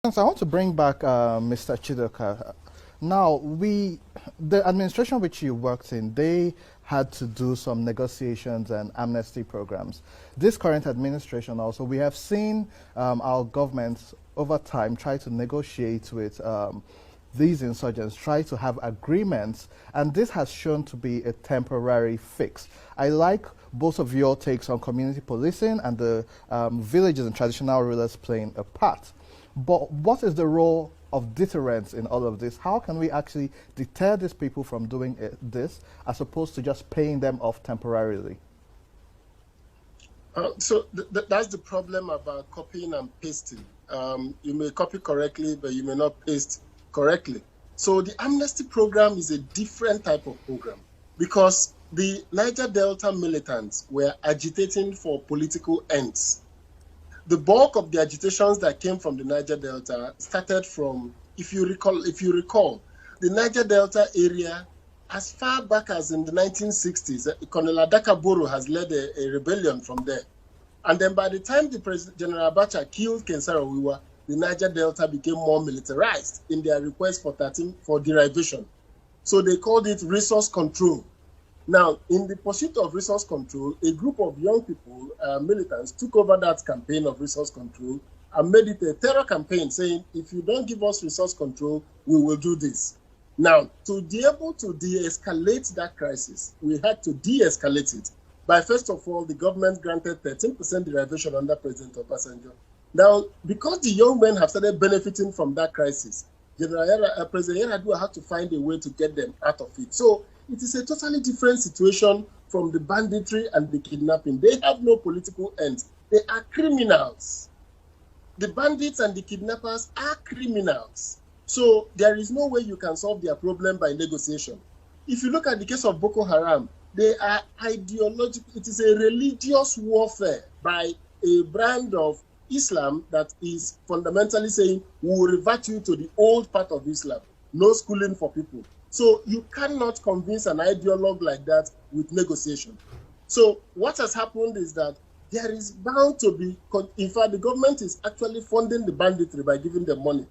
I want to bring back Mr. Chijioke. Now, the administration which you worked in, they had to do some negotiations and amnesty programs. This current administration also, we have seen our governments over time try to negotiate with these insurgents, try to have agreements, and this has shown to be a temporary fix. I like both of your takes on community policing and the villages and traditional rulers playing a part. But what is the role of deterrence in all of this? How can we actually deter these people from doing this as opposed to just paying them off temporarily? So that's the problem about copying and pasting. You may copy correctly, but you may not paste correctly. So the amnesty program is a different type of program because the Niger Delta militants were agitating for political ends. The bulk of the agitations that came from the Niger Delta started from, if you recall, the Niger Delta area, as far back as in the 1960s, Colonel Adaka Boro has led a rebellion from there. And then by the time General Abacha killed Ken Saro-Wiwa, the Niger Delta became more militarized in their request for derivation. So they called it resource control. Now, in the pursuit of resource control, a group of young people, militants, took over that campaign of resource control and made it a terror campaign saying, if you don't give us resource control, we will do this. Now, to be able to de-escalate that crisis, we had to de-escalate it by, first of all, the government granted 13% derivation under President Obasanjo. Now, because the young men have started benefiting from that crisis, President Yar'Adua had to find a way to get them out of it. So it is a totally different situation from the banditry and the kidnapping. They have no political end. They are criminals. The bandits and the kidnappers are criminals. So there is no way you can solve their problem by negotiation. If you look at the case of Boko Haram, they are ideological. It is a religious warfare by a brand of Islam that is fundamentally saying we will revert you to the old part of Islam, no schooling for people. So you cannot convince an ideologue like that with negotiation. So what has happened is that there is bound to be, in fact, the government is actually funding the banditry by giving them money.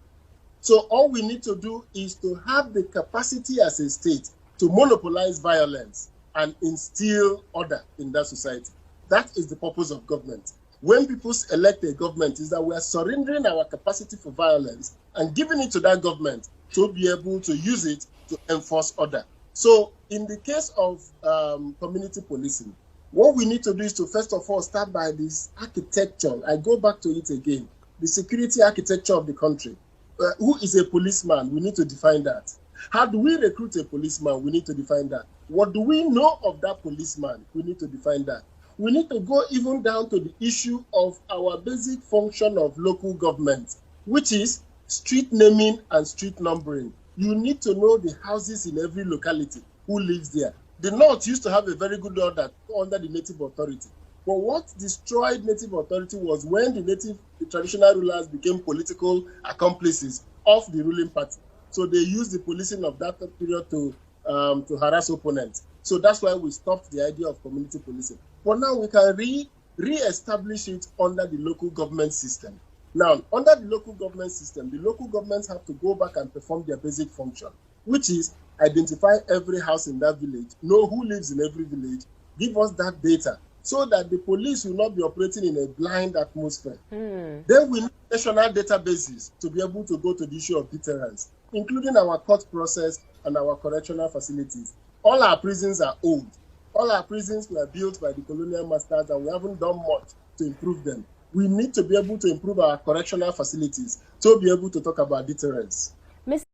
So all we need to do is to have the capacity as a state to monopolize violence and instill order in that society. That is the purpose of government. When people elect a government, is that we are surrendering our capacity for violence and giving it to that government to be able to use it to enforce order. So in the case of community policing, what we need to do is to first of all start by this architecture. I go back to it again, the security architecture of the country. Who is a policeman? We need to define that. How do we recruit a policeman? We need to define that. What do we know of that policeman? We need to define that. We need to go even down to the issue of our basic function of local government, which is street naming and street numbering. You need to know the houses in every locality, who lives there. The North used to have a very good order under the Native Authority. But what destroyed Native Authority was when the traditional rulers became political accomplices of the ruling party. So they used the policing of that period to harass opponents. So that's why we stopped the idea of community policing. But now we can re-establish it under the local government system. Now, under the local government system, the local governments have to go back and perform their basic function, which is identify every house in that village, know who lives in every village, give us that data, so that the police will not be operating in a blind atmosphere. Then we need national databases to be able to go to the issue of deterrence, including our court process and our correctional facilities. All our prisons are old. All our prisons were built by the colonial masters and we haven't done much to improve them. We need to be able to improve our correctional facilities to be able to talk about deterrence.